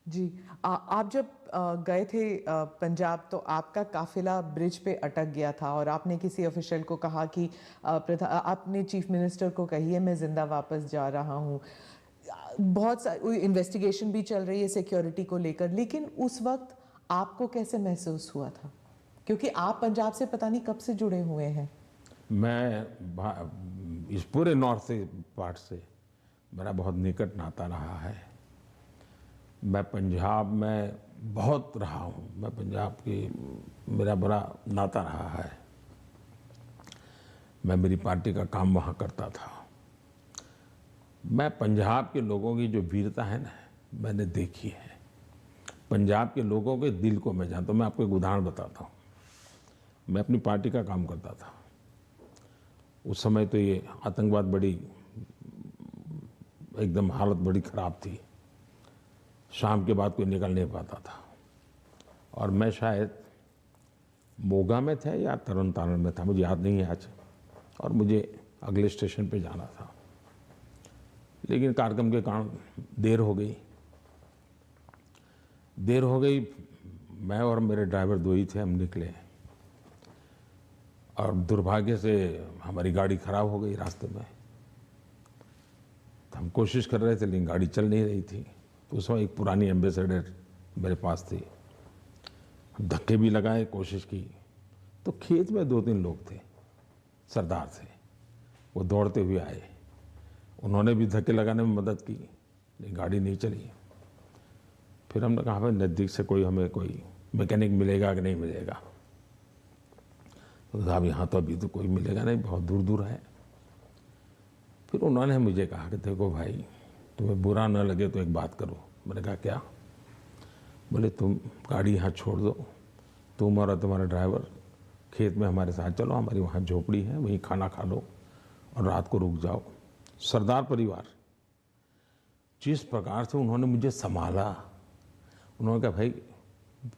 जी। आप जब गए थे पंजाब, तो आपका काफ़िला ब्रिज पे अटक गया था और आपने किसी ऑफिशियल को कहा कि आपने चीफ मिनिस्टर को कही है मैं ज़िंदा वापस जा रहा हूँ। बहुत सारी इन्वेस्टिगेशन भी चल रही है सिक्योरिटी को लेकर, लेकिन उस वक़्त आपको कैसे महसूस हुआ था? क्योंकि आप पंजाब से पता नहीं कब से जुड़े हुए हैं। इस पूरे नॉर्थ पार्ट से मेरा बहुत निकट नाता रहा है। मैं पंजाब में बहुत रहा हूँ। मैं पंजाब की मेरा बड़ा नाता रहा है। मैं मेरी पार्टी का काम वहाँ करता था। मैं पंजाब के लोगों की जो वीरता है ना, मैंने देखी है। पंजाब के लोगों के दिल को मैं जानता हूँ। मैं आपको एक उदाहरण बताता हूँ। मैं अपनी पार्टी का काम करता था। उस समय तो ये आतंकवाद बड़ी एकदम हालत बड़ी ख़राब थी। शाम के बाद कोई निकल नहीं पाता था। और मैं शायद मोगा में था या तरन तारण में था, मुझे याद नहीं है आज। और मुझे अगले स्टेशन पे जाना था, लेकिन कार्यक्रम के कारण देर हो गई। मैं और मेरे ड्राइवर दो ही थे, हम निकले और दुर्भाग्य से हमारी गाड़ी खराब हो गई रास्ते में। तो हम कोशिश कर रहे थे, लेकिन गाड़ी चल नहीं रही थी। तो उस समय एक पुरानी एम्बेसडर मेरे पास थी। हम धक्के भी लगाए, कोशिश की। तो खेत में 2-3 लोग थे, सरदार थे। वो दौड़ते हुए आए। उन्होंने भी धक्के लगाने में मदद की, लेकिन गाड़ी नहीं चली। फिर हमने कहा भाई नज़दीक से हमें कोई मैकेनिक मिलेगा कि नहीं मिलेगा। तो साहब यहाँ तो अभी तो कोई मिलेगा नहीं, बहुत दूर दूर है। फिर उन्होंने मुझे कहा कि देखो भाई, तुम्हें बुरा न लगे तो एक बात करो। मैंने कहा क्या? बोले तुम गाड़ी यहाँ छोड़ दो, तुम और तुम्हारा ड्राइवर खेत में हमारे साथ चलो, हमारी वहाँ झोपड़ी है, वहीं खाना खा लो और रात को रुक जाओ। सरदार परिवार जिस प्रकार से उन्होंने मुझे संभाला, उन्होंने कहा भाई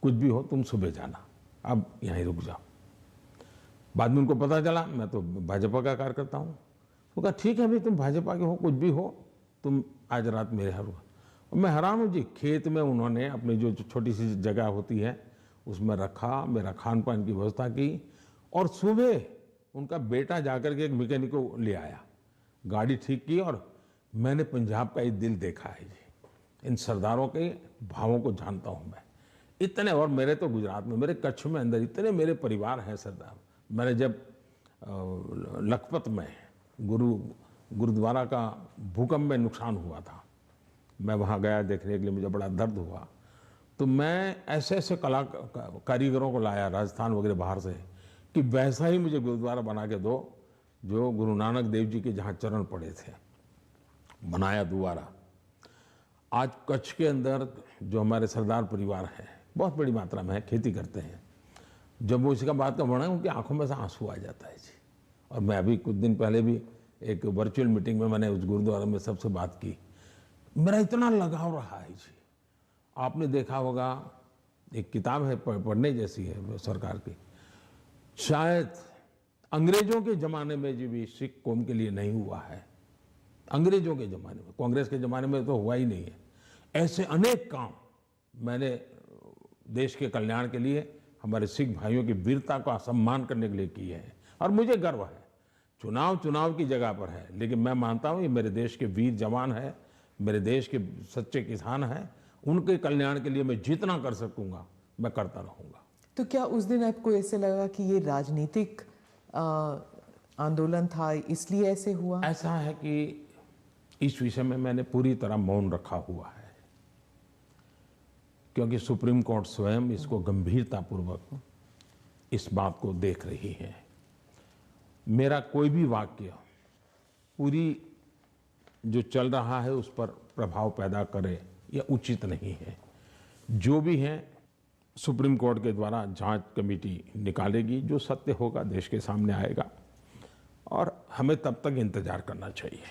कुछ भी हो तुम सुबह जाना, अब यहीं रुक जाओ। बाद में उनको पता चला मैं तो भाजपा का कार्यकर्ता हूँ। वो कहा ठीक है भाई, तुम भाजपा के हो, कुछ भी हो, तुम आज रात मेरे यहाँ रुको। और मैं हैरान हूँ जी, खेत में उन्होंने अपनी जो छोटी सी जगह होती है उसमें रखा, मेरा खान पान की व्यवस्था की। और सुबह उनका बेटा जाकर के एक मैकेनिक को ले आया, गाड़ी ठीक की। और मैंने पंजाब का ये दिल देखा है जी। इन सरदारों के भावों को जानता हूँ मैं इतने। और मेरे तो गुजरात में, मेरे कच्छ में अंदर इतने मेरे परिवार हैं सरदार। मैंने जब लखपत में गुरुद्वारा का भूकंप में नुकसान हुआ था, मैं वहाँ गया देखने के लिए, मुझे बड़ा दर्द हुआ। तो मैं ऐसे ऐसे कारीगरों को लाया राजस्थान वगैरह बाहर से, कि वैसा ही मुझे गुरुद्वारा बना के दो जो गुरु नानक देव जी के जहाँ चरण पड़े थे। बनाया दोबारा। आज कच्छ के अंदर जो हमारे सरदार परिवार है, बहुत बड़ी मात्रा में है, खेती करते हैं। जब वो इसका बात का वर्णन, उनकी आंखों में से आंसू आ जाता है जी। और मैं अभी कुछ दिन पहले भी एक वर्चुअल मीटिंग में मैंने उस गुरुद्वारा में सबसे बात की। मेरा इतना लगाव रहा है जी। आपने देखा होगा, एक किताब है पढ़ने जैसी है सरकार की, शायद अंग्रेजों के ज़माने में जी भी सिख कौम के लिए नहीं हुआ है। अंग्रेजों के ज़माने में, कांग्रेस के ज़माने में तो हुआ ही नहीं है। ऐसे अनेक काम मैंने देश के कल्याण के लिए, हमारे सिख भाइयों की वीरता का सम्मान करने के लिए किए हैं। और मुझे गर्व है। चुनाव की जगह पर है, लेकिन मैं मानता हूँ ये मेरे देश के वीर जवान हैं, मेरे देश के सच्चे किसान हैं। उनके कल्याण के लिए मैं जितना कर सकूँगा मैं करता रहूँगा। तो क्या उस दिन आपको ऐसे लगा कि ये राजनीतिक आंदोलन था, इसलिए ऐसे हुआ? ऐसा है कि इस विषय में मैंने पूरी तरह मौन रखा हुआ है, क्योंकि सुप्रीम कोर्ट स्वयं इसको गंभीरतापूर्वक इस बात को देख रही है। मेरा कोई भी वाक्य पूरी जो चल रहा है उस पर प्रभाव पैदा करे, यह उचित नहीं है। जो भी है सुप्रीम कोर्ट के द्वारा जांच कमेटी निकालेगी, जो सत्य होगा देश के सामने आएगा, और हमें तब तक इंतजार करना चाहिए।